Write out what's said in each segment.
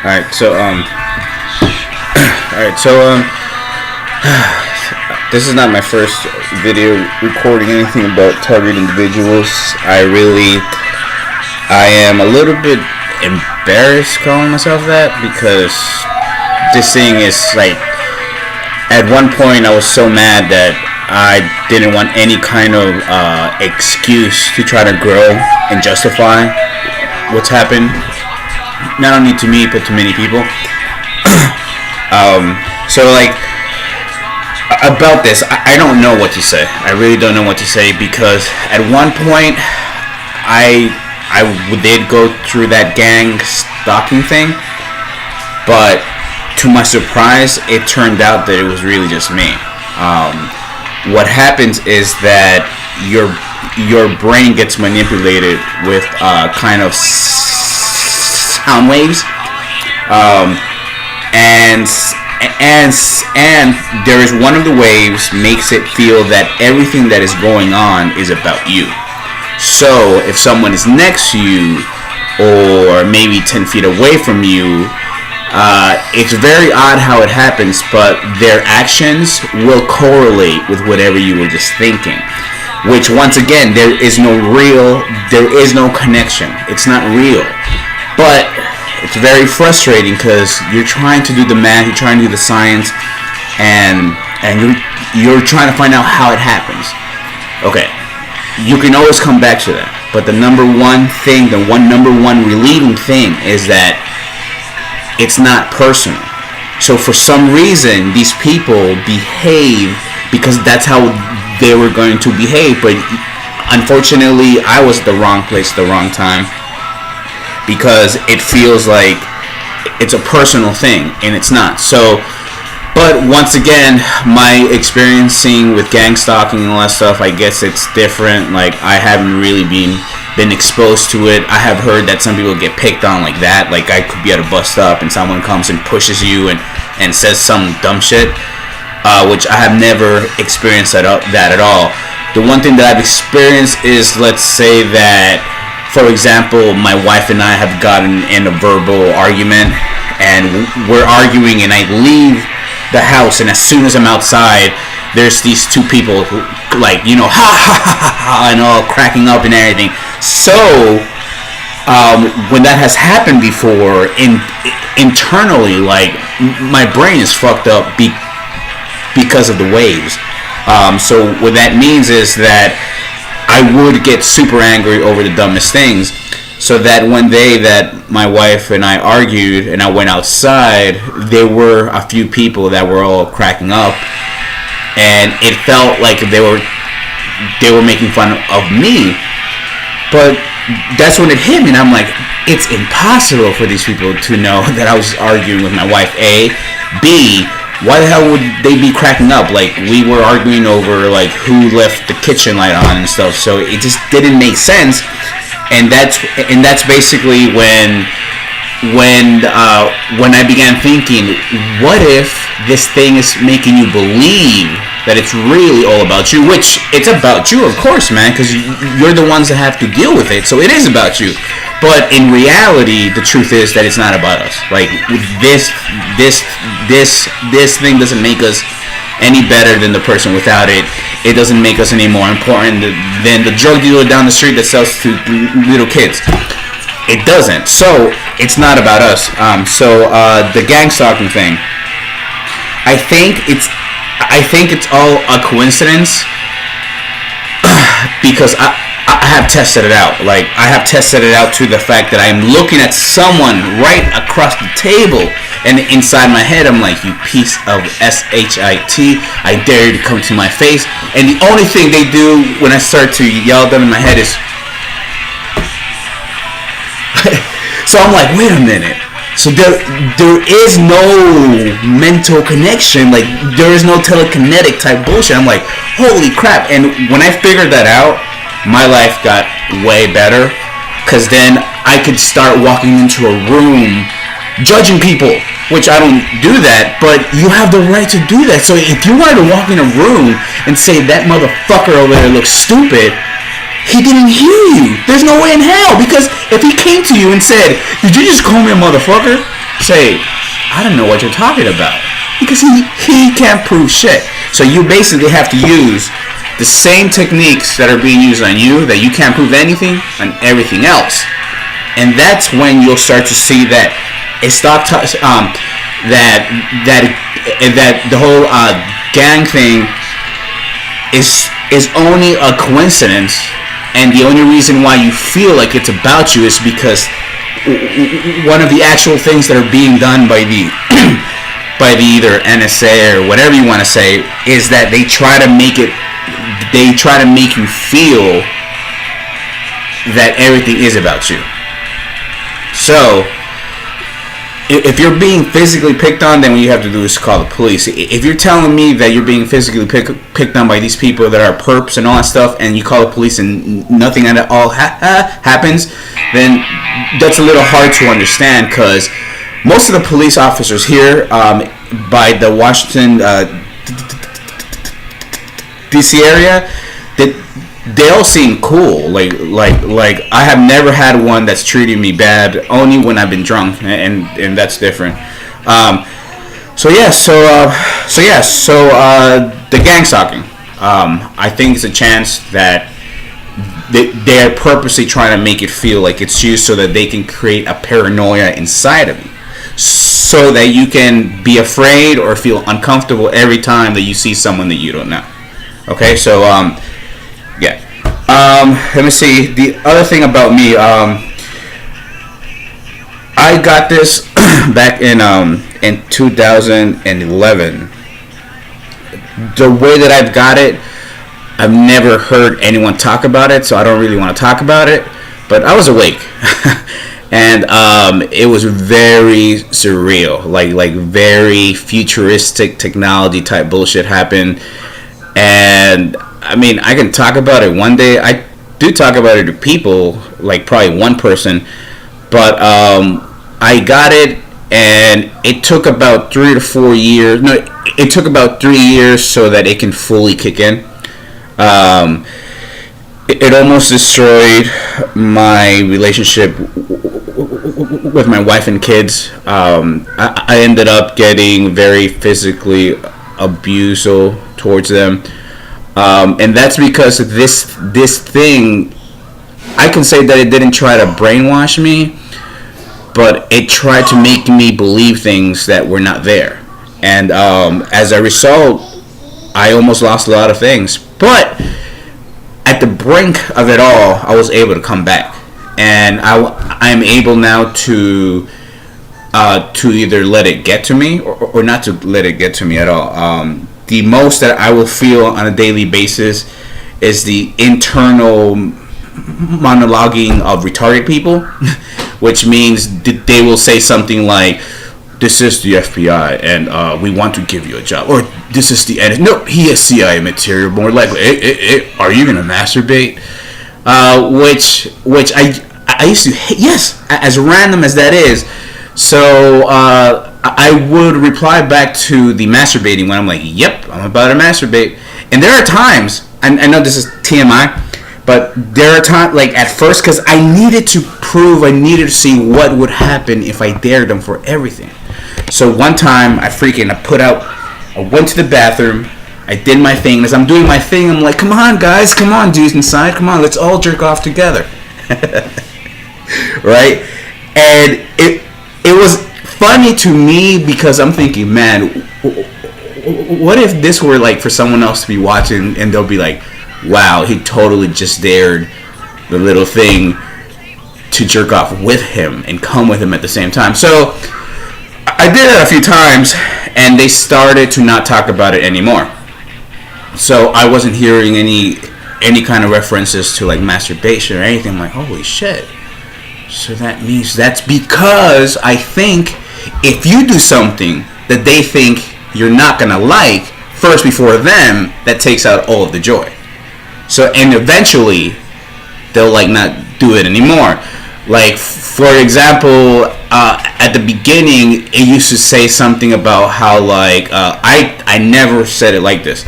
Alright, so, this is not my first video recording anything about target individuals. I am a little bit embarrassed calling myself that, because this thing is like, at one point I was so mad that I didn't want any kind of excuse to try to grow and justify what's happened, not only to me but to many people. So like, about this, I don't know what to say. I really don't know what to say, because at one point I did go through that gang stalking thing, but to my surprise, it turned out that it was really just me. What happens is that your brain gets manipulated with kind of sound waves, and there is one of the waves makes it feel that everything that is going on is about you. So if someone is next to you, or maybe 10 feet away from you, it's very odd how it happens, but their actions will correlate with whatever you were just thinking. Which, once again, there is no connection. It's not real. But it's very frustrating, because you're trying to do the math, you're trying to do the science, and you're trying to find out how it happens. Okay, you can always come back to that. But the number one relieving thing is that it's not personal. So for some reason, these people behave because that's how they were going to behave. But unfortunately, I was at the wrong place at the wrong time, because it feels like it's a personal thing, and it's not. So, but once again, my experiencing with gang stalking and all that stuff, I guess it's different. Like, I haven't really been exposed to it. I have heard that some people get picked on like that. Like, I could be at a bus stop and someone comes and pushes you and says some dumb shit, which I have never experienced that at all. The one thing that I've experienced is, let's say that, for example, my wife and I have gotten in a verbal argument, and we're arguing, and I leave the house, and as soon as I'm outside, there's these two people who, like, you know, ha ha ha ha ha, and all cracking up and everything. So, when that has happened before, internally, like, my brain is fucked up because of the waves. So what that means is that I would get super angry over the dumbest things. So that one day that my wife and I argued, and I went outside, there were a few people that were all cracking up, and it felt like they were making fun of me. But that's when it hit me, and I'm like, it's impossible for these people to know that I was arguing with my wife. A. B. Why the hell would they be cracking up? Like, we were arguing over, like, who left the kitchen light on and stuff. So it just didn't make sense. And that's basically when I began thinking, what if this thing is making you believe that it's really all about you? Which, it's about you, of course, man, because you're the ones that have to deal with it. So it is about you. But in reality, the truth is that it's not about us. Like, this thing doesn't make us any better than the person without it. It doesn't make us any more important than the drug dealer down the street that sells to little kids. It doesn't. So it's not about us. The gang stalking thing, I think it's all a coincidence, because I have tested it out. Like, I have tested it out to the fact that I am looking at someone right across the table, and inside my head I'm like, you piece of shit, I dare you to come to my face. And the only thing they do when I start to yell at them in my head is so I'm like, wait a minute. So there is no mental connection, like, there is no telekinetic type bullshit. I'm like, holy crap. And when I figured that out, my life got way better, because then I could start walking into a room judging people, which I don't do that, but you have the right to do that. So if you wanted to walk in a room and say, that motherfucker over there looks stupid, he didn't hear you. There's no way in hell, because if he came to you and said, did you just call me a motherfucker? say, I don't know what you're talking about, because he can't prove shit. So you basically have to use the same techniques that are being used on you, that you can't prove anything, on everything else. And that's when you'll start to see that that the whole gang thing is only a coincidence, and the only reason why you feel like it's about you is because one of the actual things that are being done by the by the either NSA or whatever you want to say is that they try to make you feel that everything is about you. So if you're being physically picked on, then what you have to do is call the police. If you're telling me that you're being physically picked on by these people that are perps and all that stuff, and you call the police and nothing at all happens, then that's a little hard to understand, because most of the police officers here by the Washington DC area, they all seem cool. Like I have never had one that's treated me bad. Only when I've been drunk, and that's different. So the gang stalking. I think it's a chance that they're purposely trying to make it feel like it's you, so that they can create a paranoia inside of you, so that you can be afraid or feel uncomfortable every time that you see someone that you don't know. Okay, so yeah. Let me see. The other thing about me, I got this back in 2011. The way that I've got it, I've never heard anyone talk about it, so I don't really want to talk about it. But I was awake, and it was very surreal, like very futuristic technology type bullshit happened. And I mean, I can talk about it one day. I do talk about it to people, like probably one person, but I got it, and it took about 3 to 4 years. No, it took about 3 years so that it can fully kick in. It almost destroyed my relationship with my wife and kids. I ended up getting very physically abusive towards them. And that's because this thing, I can say that it didn't try to brainwash me, but it tried to make me believe things that were not there. And as a result, I almost lost a lot of things. But at the brink of it all, I was able to come back. And I'm able now to either let it get to me or not to let it get to me at all. The most that I will feel on a daily basis is the internal monologuing of retarded people, which means they will say something like, "This is the FBI, and we want to give you a job," or "This is the end." No, he is CIA material. More likely, are you gonna masturbate? Which I used to hate. Yes, as random as that is. So I would reply back to the masturbating when I'm like, "Yep, I'm about to masturbate." And there are times, I know this is TMI, but there are times, like at first, because I needed to to see what would happen if I dared them for everything. So one time, I went to the bathroom, I did my thing. As I'm doing my thing, I'm like, "Come on, guys, come on, dudes inside, come on, let's all jerk off together." Right? And it was funny to me, because I'm thinking, man, what if this were like for someone else to be watching, and they'll be like, "Wow, he totally just dared the little thing to jerk off with him and come with him at the same time." So I did it a few times, and they started to not talk about it anymore. So I wasn't hearing any kind of references to like masturbation or anything. I'm like, holy shit. So that means that's because I think if you do something that they think you're not gonna like first before them, that takes out all of the joy. So, and eventually they'll like not do it anymore. Like, for example, at the beginning, it used to say something about how like I never said it like this,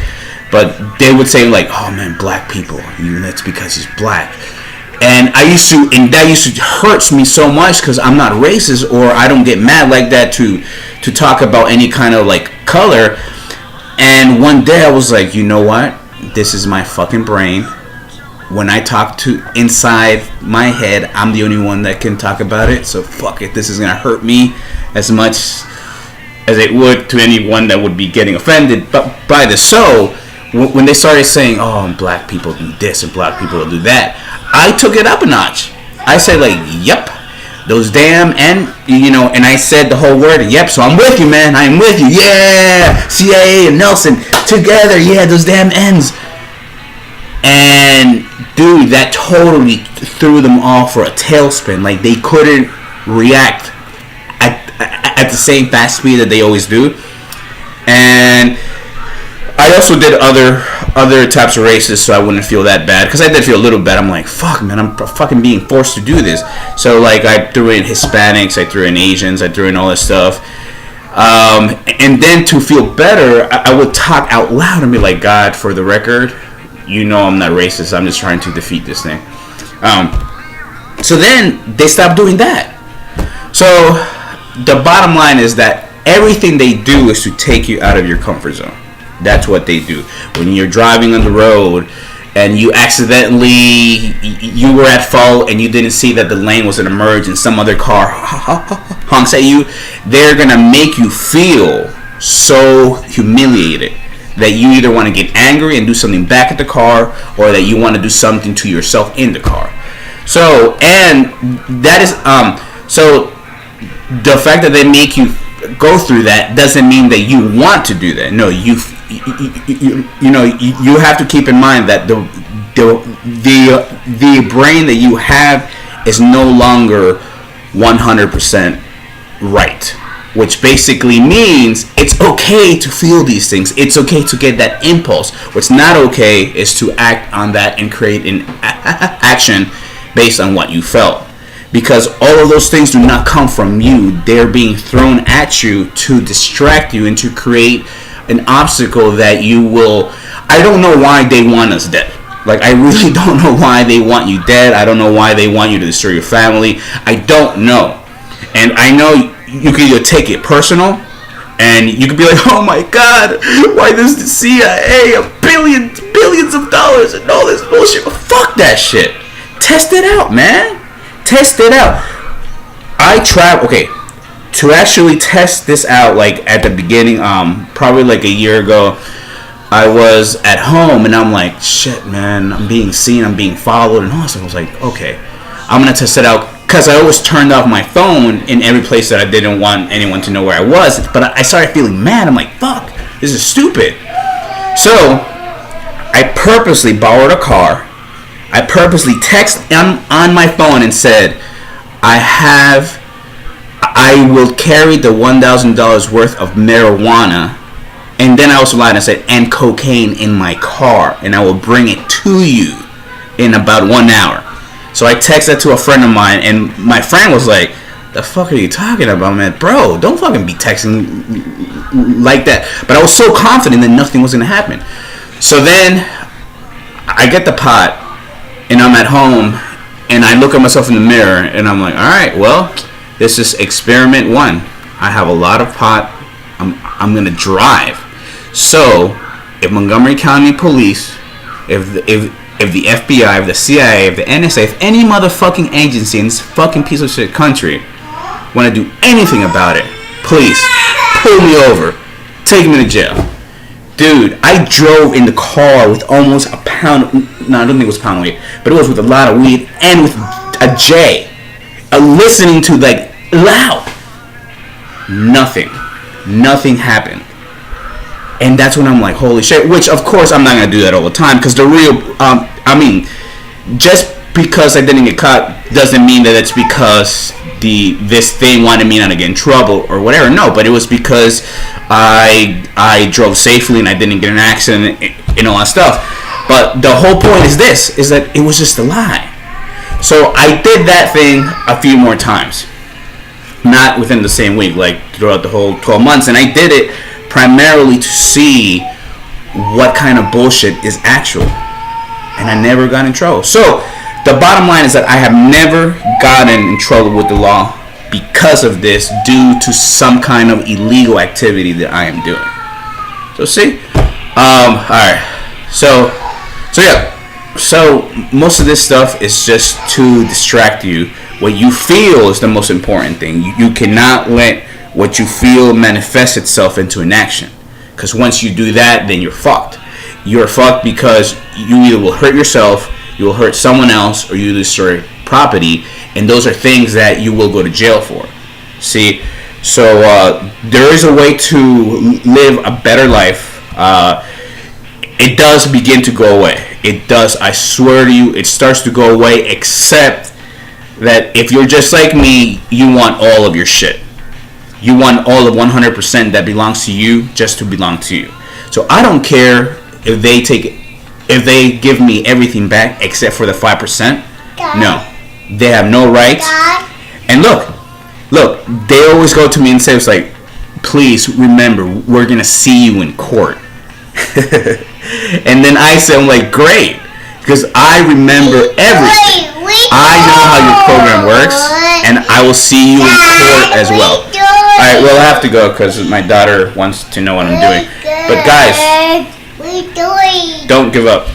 but they would say like, "Oh man, black people, that's because he's black." And that used to hurts me so much because I'm not racist, or I don't get mad like that to talk about any kind of like color. And one day I was like, you know what? This is my fucking brain. When I talk to inside my head, I'm the only one that can talk about it. So fuck it. This is gonna hurt me as much as it would to anyone that would be getting offended by this. So when they started saying, oh, black people do this and black people do that, I took it up a notch. I said like, yep, those damn, and I said the whole word, yep, so I'm with you, man, I'm with you, yeah, CIA and Nelson, together, yeah, those damn ends. And dude, that totally threw them all for a tailspin. Like, they couldn't react at the same fast speed that they always do. And I also did other types of races, so I wouldn't feel that bad, because I did feel a little bad. I'm like, fuck, man, I'm fucking being forced to do this. So like, I threw in Hispanics, I threw in Asians, I threw in all this stuff. And then to feel better, I would talk out loud and be like, God, for the record, I'm not racist. I'm just trying to defeat this thing. So then they stopped doing that. So the bottom line is that everything they do is to take you out of your comfort zone. That's what they do. When you're driving on the road and you were at fault and you didn't see that the lane was going to merge and some other car honks at you, they're going to make you feel so humiliated that you either want to get angry and do something back at the car, or that you want to do something to yourself in the car. So, and that is, so the fact that they make you go through that doesn't mean that you want to do that. No, you have to keep in mind that the brain that you have is no longer 100% right. Which basically means it's okay to feel these things. It's okay to get that impulse. What's not okay is to act on that and create an action based on what you felt. Because all of those things do not come from you. They're being thrown at you to distract you and to create an obstacle that you will... I don't know why they want us dead. Like, I really don't know why they want you dead. I don't know why they want you to destroy your family. I don't know. And I know you can either take it personal, and you could be like, oh my God, why does the CIA have billions of dollars and all this bullshit? But fuck that shit. Test it out, man. Test it out. To actually test this out, like at the beginning, probably like a year ago, I was at home and I'm like, shit, man, I'm being seen, I'm being followed, and all this. I was like, okay, I'm gonna test it out. Because I always turned off my phone in every place that I didn't want anyone to know where I was. But I started feeling mad. I'm like, fuck, this is stupid. So I purposely borrowed a car. I purposely texted on my phone and said, I will carry the $1,000 worth of marijuana. And then I also lied and said, and cocaine in my car. And I will bring it to you in about 1 hour. So I texted to a friend of mine, and my friend was like, the fuck are you talking about, man? Bro, don't fucking be texting like that. But I was so confident that nothing was going to happen. So then I get the pot, and I'm at home, and I look at myself in the mirror, and I'm like, all right, well, this is experiment 1. I have a lot of pot. I'm going to drive. So if Montgomery County Police, if the FBI, if the CIA, if the NSA, if any motherfucking agency in this fucking piece of shit country want to do anything about it, please pull me over, take me to jail. Dude, I drove in the car with almost a pound, no, I don't think it was a pound of weed, but it was with a lot of weed and with a J, listening to like loud. Nothing happened. And that's when I'm like, holy shit. Which, of course, I'm not going to do that all the time. Because the real, just because I didn't get caught doesn't mean that it's because this thing wanted me not to get in trouble or whatever. No, but it was because I drove safely and I didn't get in an accident and all that stuff. But the whole point is this, is that it was just a lie. So I did that thing a few more times. Not within the same week, like throughout the whole 12 months. And I did it primarily to see what kind of bullshit is actual. And I never got in trouble. So the bottom line is that I have never gotten in trouble with the law because of this, due to some kind of illegal activity that I am doing. So see, all right. So yeah. So most of this stuff is just to distract you. What you feel is the most important thing. You cannot let what you feel manifest itself into an action. Because once you do that, then you're fucked. You're fucked because you either will hurt yourself, you will hurt someone else, or you destroy property. And those are things that you will go to jail for. See? So there is a way to live a better life. It does begin to go away. It does. I swear to you, it starts to go away, except that if you're just like me, you want all of your shit. You want all of 100% that belongs to you just to belong to you. So I don't care if they give me everything back except for the 5%. No. They have no rights. And look, they always go to me and say, it's like, please remember, we're going to see you in court. And then I say, I'm like, great, because I remember everything. I know how your program works, and I will see you in court as well. Alright, well, I have to go because my daughter wants to know what I'm doing. But guys, don't give up.